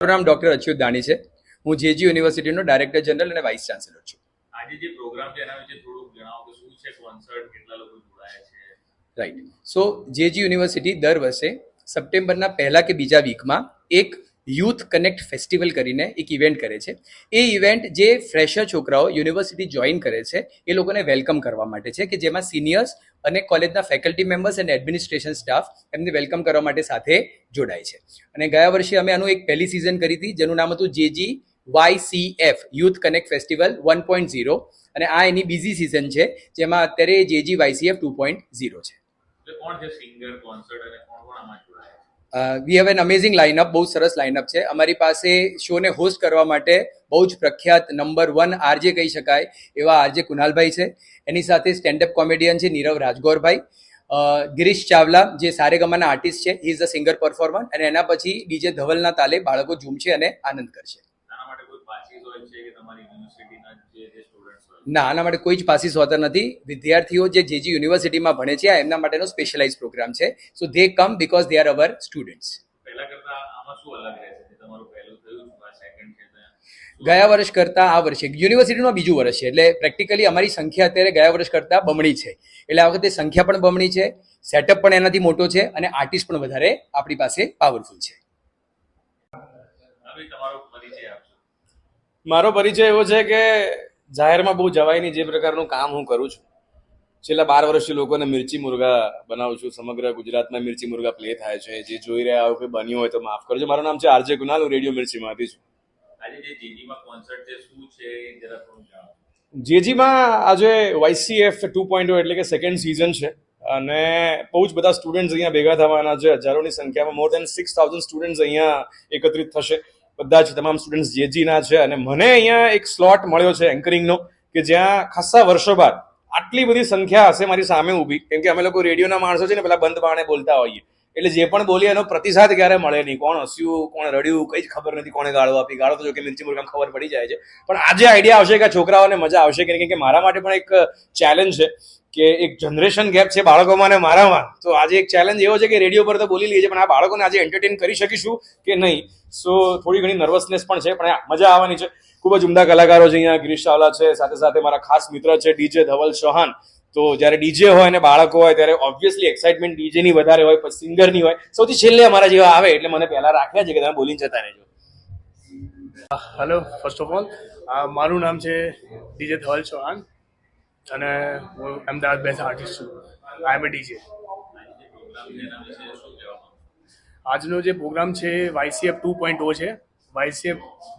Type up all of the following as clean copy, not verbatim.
મારું નામ ડોક્ટર અચ્યુત દાણી છે. હું જેજી યુનિવર્સિટીનો ડાયરેક્ટર જનરલ અને વાઇસ ચાન્સેલર છું. આજે જે પ્રોગ્રામ છે એના વિશે થોડુંક જણાવો કે શું છે કોન્સર્ટ, કેટલા લોકો જોડાયા છે? રાઈટ. સો જેજી યુનિવર્સિટી દર વર્ષે સપ્ટેમ્બરના પહેલા કે બીજા વીકમાં એક યુથ કનેક્ટ ફેસ્ટિવલ કરીને એક ઇવેન્ટ કરે છે. એ ઇવેન્ટ જે ફ્રેશર છોકરાઓ યુનિવર્સિટી જોઈન કરે છે એ લોકોને વેલકમ કરવા માટે છે, કે જેમાં સિનિયર્સ અને કોલેજના ફેકલ્ટી મેમ્બર્સ અને એડમિનિસ્ટ્રેશન સ્ટાફ એમને વેલકમ કરવા માટે સાથે જોડાય છે. અને ગયા વર્ષે અમે આનું એક પહેલી સિઝન કરી હતી જેનું નામ હતું JG YCF youth connect festival 1.0, અને આ એની બીજી સિઝન છે જેમાં અત્યારે જેજી YCF 2.0 છે. કોણ છે સિંગર, કોન્સર્ટ અને કોણ કોણ આમાં જોડાયા? We have an amazing line-up. બહુ સરસ લાઇનઅપ છે. અમારી પાસે શોને હોસ્ટ કરવા માટે બહુ જ પ્રખ્યાત નંબર 1 આરજે કહી શકાય એવા આરજે કુનાલભાઈ છે. એની સાથે સ્ટેન્ડઅપ કોમેડિયન છે નીરવ રાજગોરભાઈ, ગિરીશ ચાવલા જે સારેગમાના આર્ટિસ્ટ છે, he is a singer performer, અને એના પછી ડીજે ધવલના તાલે બાળકો ઝૂમશે અને આનંદ કરશે. ના, આના માટે કોઈ જ પાસીસ હોતા નથી. વિદ્યાર્થીઓ જે જેજી યુનિવર્સિટીમાં ભણે છે આ એમના માટેનો સ્પેશિયલાઇઝ પ્રોગ્રામ છે. So they come because they are our students. ગયા વર્ષ કરતાં આ વર્ષે યુનિવર્સિટીનું બીજું વર્ષ છે, એટલે પ્રેક્ટિકલી અમારી સંખ્યા અત્યારે ગયા વર્ષ કરતાં બમણી છે. એટલે આ વખતે સંખ્યા પણ બમણી છે, સેટઅપ પણ એનાથી મોટો છે, અને આર્ટિસ્ટ પણ વધારે આપણી પાસે પાવરફુલ છે. મારો પરિચય એવો છે કે જાહેરમાં બહુ જવાય નહીં જે પ્રકારનું કામ હું કરું છું. છેલ્લા 12 વર્ષથી લોકોને મિર્ચી મુર્ગા બનાવું છું. સમગ્ર ગુજરાતમાં મિર્ચી મુર્ગા પ્લે થાય છે. જે જોઈ રહ્યા હોય કે બન્યું હોય તો માફ કરજો. મારું નામ છે આરજે કુનાલ, હું રેડિયો મિર્ચીમાંથી છું. જેજીમાં આજે YCF 2.0 એટલે કે સેકન્ડ સિઝન છે, અને બહુ જ બધા સ્ટુડન્ટ્સ અહીંયા ભેગા થવાના છે. હજારોની સંખ્યામાં મોર દેન 6,000 સ્ટુડન્ટ્સ અહીંયા એકત્રિત થશે. બધા જ તમામ સ્ટુડન્ટ્સ જેજીના છે, અને મને અહીંયા એક સ્લોટ મળ્યો છે એન્કરિંગનો, કે જ્યાં ખાસા વર્ષો બાદ આટલી બધી સંખ્યા હશે મારી સામે ઊભી. કેમ કે અમે લોકો રેડિયોના માણસો છે ને, પેલા બંધ બાણે બોલતા હોઈએ, એટલે જે પણ બોલીએ એનો પ્રતિસાદ ક્યારે મળે નહીં. કોણ હસ્યું, કોણ રડ્યું, કઈ જ ખબર નથી. કોણે ગાળો આપી, ગાળો તો જો કે મિર્ચી મુર્ગામાં ખબર પડી જાય છે. પણ આજે આઈડિયા આવશે કે છોકરાઓને મજા આવશે કે નહીં, કે મારા માટે પણ એક ચેલેન્જ છે કે એક જનરેશન ગેપ છે બાળકોમાં અને મારામાં. તો આજે એક ચેલેન્જ એવો છે કે રેડિયો પર તો બોલી લઈએ, પણ આ બાળકોને આજે એન્ટરટેન કરી શકીશું કે નહીં. સો થોડી ઘણી નર્વસનેસ પણ છે, પણ મજા આવવાની છે. ખૂબ જ ઉમદા કલાકારો છે અહીંયા. ગિરીશ ચાવલા છે, સાથે સાથે મારા ખાસ મિત્ર છે ડીજે ધવલ ચૌહાણ. તો જ્યારે ડીજે હોય અને બાળકો હોય ત્યારે ઓબ્વિયસલી એક્સાઇટમેન્ટ ડીજેની વધારે હોય, પછી સિંગરની હોય. સૌથી છેલ્લે અમારા જેવા આવે એટલે મને પહેલા રાખ્યા છે કે તમે બોલીને જતા રહેજો. હેલો, ફર્સ્ટ ઓફ ઓલ મારું નામ છે ડીજે ધવલ ચૌહાણ, અને હું અમદાવાદ બેઝ આર્ટિસ્ટ છું. આઈ એમ એ ડીજે. આજનો જે પ્રોગ્રામ છે YCF 2.0 છે. YCF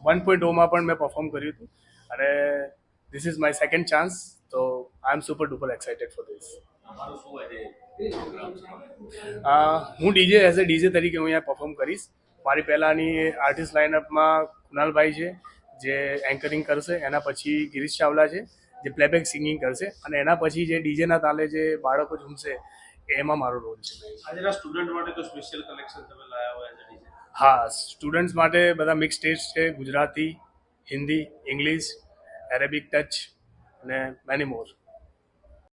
1.0માં પણ મેં પરફોર્મ કર્યું હતું, અને this is my second chance. તો I am super duper excited for this. હું ડીજે એઝ અ ડીજે તરીકે હું અહીંયા પરફોર્મ કરીશ. મારી પહેલાંની આર્ટિસ્ટ લાઇનઅપમાં કુનાલભાઈ છે જે એન્કરિંગ કરશે, એના પછી ગિરીશ ચાવલા છે જે પ્લેબેક સિંગિંગ કરશે, અને એના પછી જે ડીજેના તાલે જે બાળકો ઝૂમશે એમાં મારો રોલ છે. આજના સ્ટુડન્ટ માટે તો સ્પેશિયલ કલેક્શન તમે લાવ્યા હોય છે? હા, સ્ટુડન્ટ્સ માટે બધા મિક્સ ટેસ્ટ છે, Gujarati, Hindi, English, Arabic touch અને મેની મોર.